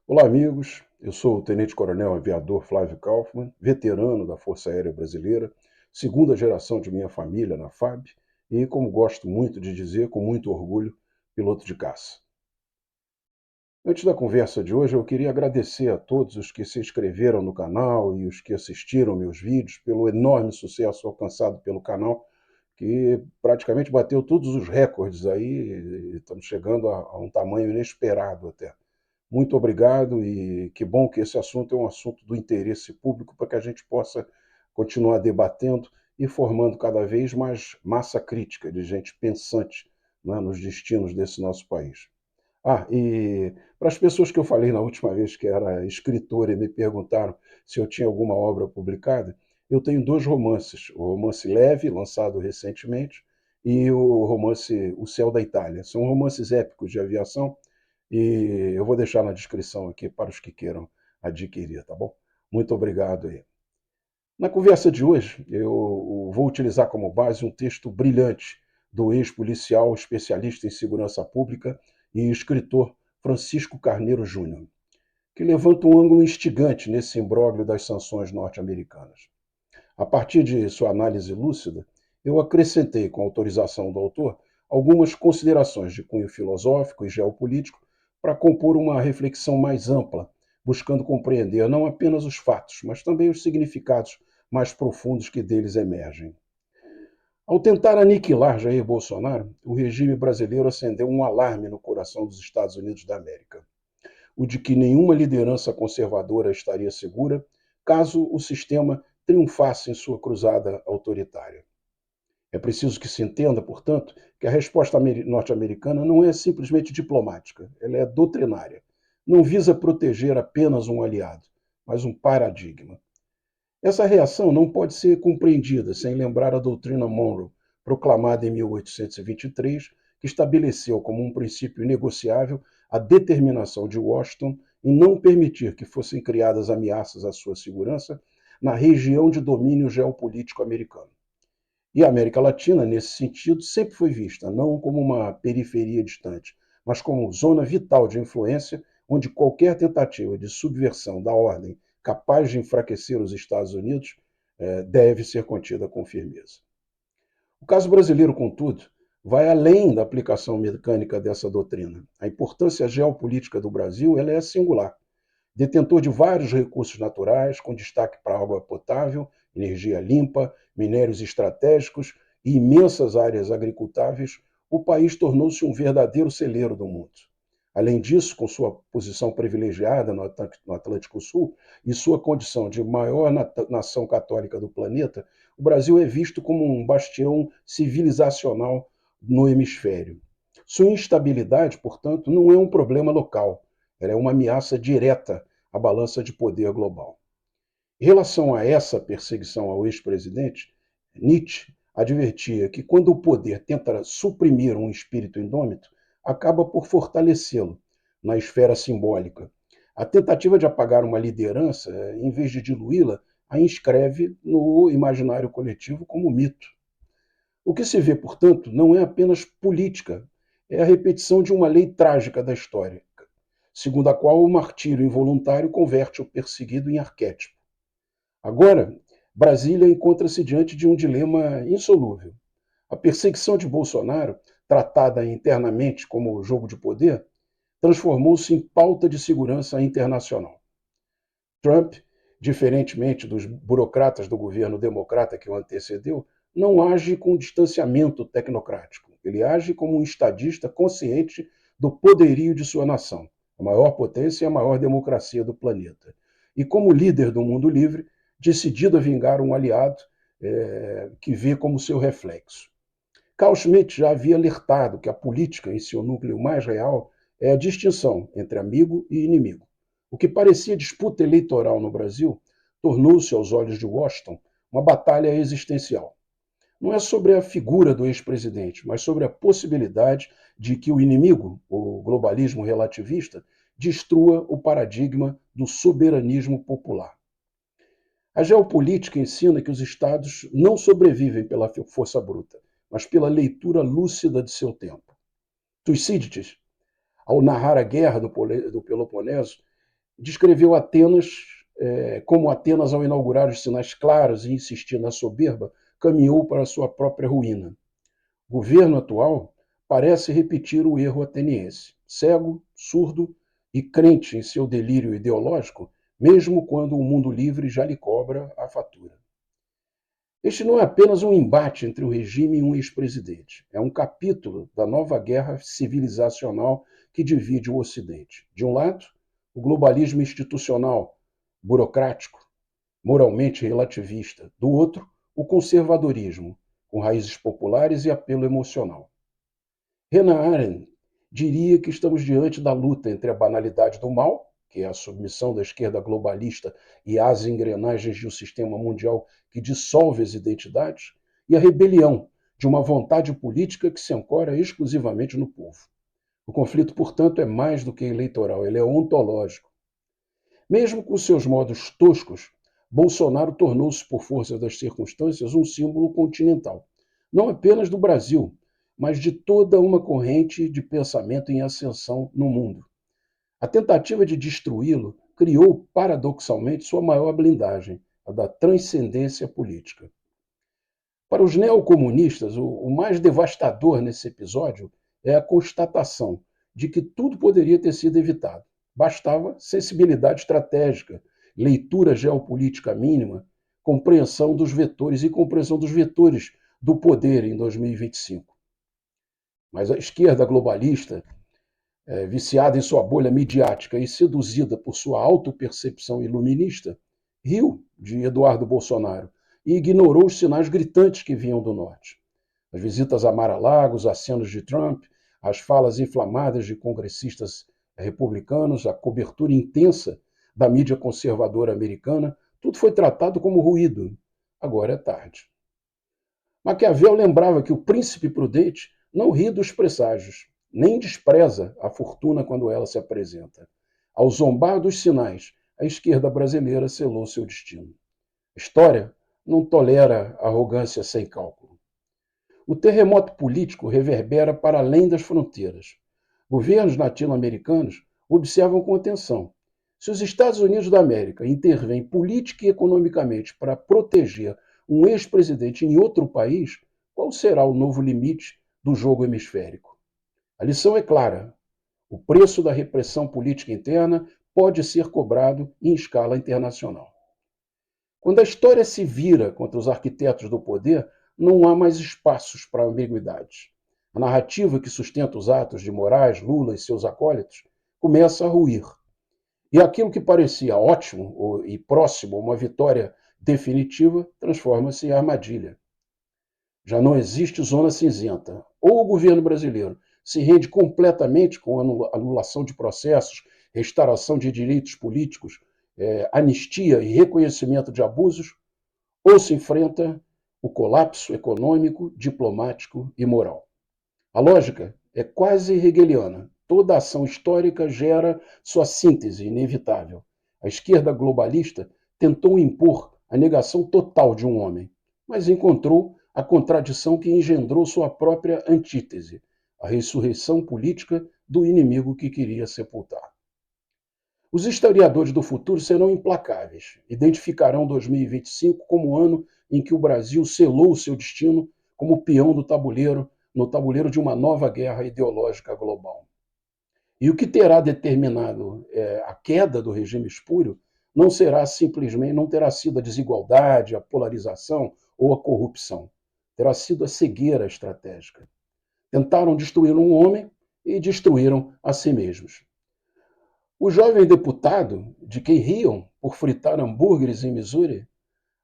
Olá, amigos. Eu sou o Tenente-Coronel Aviador Flávio Kaufmann, veterano da Força Aérea Brasileira, segunda geração de minha família na FAB e, como gosto muito de dizer, com muito orgulho, piloto de caça. Antes da conversa de hoje, eu queria agradecer a todos os que se inscreveram no canal e os que assistiram meus vídeos pelo enorme sucesso alcançado pelo canal, que praticamente bateu todos os recordes aí, e estamos chegando a um tamanho inesperado até. Muito obrigado e que bom que esse assunto é um assunto do interesse público para que a gente possa continuar debatendo e formando cada vez mais massa crítica de gente pensante, né, nos destinos desse nosso país. E para as pessoas que eu falei na última vez que era escritor e me perguntaram se eu tinha alguma obra publicada, eu tenho dois romances, o romance Leve, lançado recentemente, e o romance O Céu da Itália. São romances épicos de aviação e eu vou deixar na descrição aqui para os que queiram adquirir, tá bom? Muito obrigado aí. Na conversa de hoje, eu vou utilizar como base um texto brilhante do ex-policial especialista em segurança pública e escritor Francisco Carneiro Júnior, que levanta um ângulo instigante nesse imbróglio das sanções norte-americanas. A partir de sua análise lúcida, eu acrescentei, com autorização do autor, algumas considerações de cunho filosófico e geopolítico para compor uma reflexão mais ampla, buscando compreender não apenas os fatos, mas também os significados mais profundos que deles emergem. Ao tentar aniquilar Jair Bolsonaro, o regime brasileiro acendeu um alarme no coração dos Estados Unidos da América, o de que nenhuma liderança conservadora estaria segura caso o sistema triunfasse em sua cruzada autoritária. É preciso que se entenda, portanto, que a resposta norte-americana não é simplesmente diplomática, ela é doutrinária. Não visa proteger apenas um aliado, mas um paradigma. Essa reação não pode ser compreendida sem lembrar a doutrina Monroe, proclamada em 1823, que estabeleceu como um princípio inegociável a determinação de Washington em não permitir que fossem criadas ameaças à sua segurança na região de domínio geopolítico americano. E a América Latina, nesse sentido, sempre foi vista não como uma periferia distante, mas como zona vital de influência, onde qualquer tentativa de subversão da ordem capaz de enfraquecer os Estados Unidos deve ser contida com firmeza. O caso brasileiro, contudo, vai além da aplicação mecânica dessa doutrina. A importância geopolítica do Brasil ela é singular. Detentor de vários recursos naturais, com destaque para água potável, energia limpa, minérios estratégicos e imensas áreas agricultáveis, o país tornou-se um verdadeiro celeiro do mundo. Além disso, com sua posição privilegiada no Atlântico Sul e sua condição de maior nação católica do planeta, o Brasil é visto como um bastião civilizacional no hemisfério. Sua instabilidade, portanto, não é um problema local, ela é uma ameaça direta à balança de poder global. Em relação a essa perseguição ao ex-presidente, Nietzsche advertia que quando o poder tenta suprimir um espírito indômito, acaba por fortalecê-lo na esfera simbólica. A tentativa de apagar uma liderança, em vez de diluí-la, a inscreve no imaginário coletivo como mito. O que se vê, portanto, não é apenas política, é a repetição de uma lei trágica da história, segundo a qual o martírio involuntário converte o perseguido em arquétipo. Agora, Brasília encontra-se diante de um dilema insolúvel. A perseguição de Bolsonaro, tratada internamente como jogo de poder, transformou-se em pauta de segurança internacional. Trump, diferentemente dos burocratas do governo democrata que o antecedeu, não age com distanciamento tecnocrático. Ele age como um estadista consciente do poderio de sua nação, a maior potência e a maior democracia do planeta. E como líder do mundo livre, decidido a vingar um aliado que vê como seu reflexo. Carl Schmitt já havia alertado que a política, em seu núcleo mais real, é a distinção entre amigo e inimigo. O que parecia disputa eleitoral no Brasil tornou-se, aos olhos de Washington, uma batalha existencial. Não é sobre a figura do ex-presidente, mas sobre a possibilidade de que o inimigo, o globalismo relativista, destrua o paradigma do soberanismo popular. A geopolítica ensina que os estados não sobrevivem pela força bruta, mas pela leitura lúcida de seu tempo. Tucídides, ao narrar a guerra do Peloponeso, descreveu Atenas como Atenas, ao inaugurar os sinais claros e insistir na soberba, caminhou para a sua própria ruína. O governo atual parece repetir o erro ateniense, cego, surdo e crente em seu delírio ideológico, mesmo quando o mundo livre já lhe cobra a fatura. Este não é apenas um embate entre o regime e um ex-presidente. É um capítulo da nova guerra civilizacional que divide o Ocidente. De um lado, o globalismo institucional, burocrático, moralmente relativista. Do outro, o conservadorismo, com raízes populares e apelo emocional. Hannah Arendt diria que estamos diante da luta entre a banalidade do mal, que é a submissão da esquerda globalista e às engrenagens de um sistema mundial que dissolve as identidades, e a rebelião de uma vontade política que se ancora exclusivamente no povo. O conflito, portanto, é mais do que eleitoral, ele é ontológico. Mesmo com seus modos toscos, Bolsonaro tornou-se, por força das circunstâncias, um símbolo continental. Não apenas do Brasil, mas de toda uma corrente de pensamento em ascensão no mundo. A tentativa de destruí-lo criou, paradoxalmente, sua maior blindagem, a da transcendência política. Para os neocomunistas, o mais devastador nesse episódio é a constatação de que tudo poderia ter sido evitado. Bastava sensibilidade estratégica, leitura geopolítica mínima, compreensão dos vetores e compreensão dos vetores do poder em 2025. Mas a esquerda globalista, viciada em sua bolha midiática e seduzida por sua autopercepção iluminista, riu de Eduardo Bolsonaro e ignorou os sinais gritantes que vinham do norte. As visitas a Mar-a-Lago, os acenos de Trump, as falas inflamadas de congressistas republicanos, a cobertura intensa da mídia conservadora americana, tudo foi tratado como ruído. Agora é tarde. Maquiavel lembrava que o príncipe prudente não ri dos presságios, nem despreza a fortuna quando ela se apresenta. Ao zombar dos sinais, a esquerda brasileira selou seu destino. A história não tolera arrogância sem cálculo. O terremoto político reverbera para além das fronteiras. Governos latino-americanos observam com atenção. Se os Estados Unidos da América intervêm política e economicamente para proteger um ex-presidente em outro país, qual será o novo limite do jogo hemisférico? A lição é clara. O preço da repressão política interna pode ser cobrado em escala internacional. Quando a história se vira contra os arquitetos do poder, não há mais espaços para ambiguidades. A narrativa que sustenta os atos de Moraes, Lula e seus acólitos começa a ruir. E aquilo que parecia ótimo e próximo a uma vitória definitiva transforma-se em armadilha. Já não existe zona cinzenta. Ou o governo brasileiro se rende completamente com a anulação de processos, restauração de direitos políticos, anistia e reconhecimento de abusos, ou se enfrenta o colapso econômico, diplomático e moral. A lógica é quase hegeliana. Toda ação histórica gera sua síntese inevitável. A esquerda globalista tentou impor a negação total de um homem, mas encontrou a contradição que engendrou sua própria antítese, a ressurreição política do inimigo que queria sepultar. Os historiadores do futuro serão implacáveis. Identificarão 2025 como o ano em que o Brasil selou seu destino como peão do tabuleiro, no tabuleiro de uma nova guerra ideológica global. E o que terá determinado a queda do regime espúrio não terá sido a desigualdade, a polarização ou a corrupção. Terá sido a cegueira estratégica. Tentaram destruir um homem e destruíram a si mesmos. O jovem deputado, de quem riam por fritar hambúrgueres em Missouri,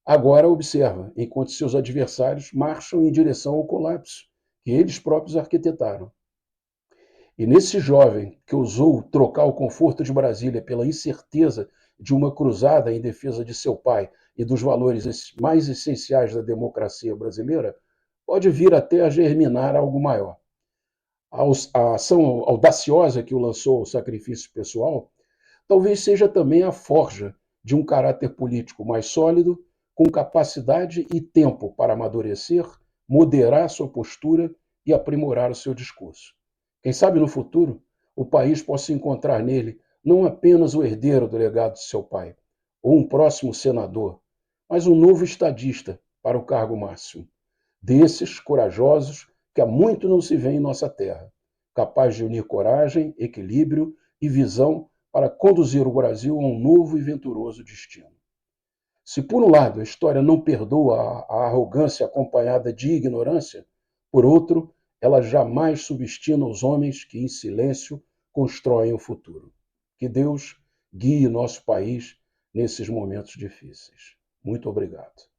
agora observa, enquanto seus adversários marcham em direção ao colapso que eles próprios arquitetaram. E nesse jovem que ousou trocar o conforto de Brasília pela incerteza de uma cruzada em defesa de seu pai e dos valores mais essenciais da democracia brasileira, pode vir até a germinar algo maior. A ação audaciosa que o lançou ao sacrifício pessoal talvez seja também a forja de um caráter político mais sólido, com capacidade e tempo para amadurecer, moderar sua postura e aprimorar o seu discurso. Quem sabe no futuro o país possa encontrar nele não apenas o herdeiro do legado de seu pai, ou um próximo senador, mas um novo estadista para o cargo máximo. Desses corajosos que há muito não se vê em nossa terra, capaz de unir coragem, equilíbrio e visão para conduzir o Brasil a um novo e venturoso destino. Se, por um lado, a história não perdoa a arrogância acompanhada de ignorância, por outro, ela jamais subestima os homens que, em silêncio, constroem o futuro. Que Deus guie nosso país nesses momentos difíceis. Muito obrigado.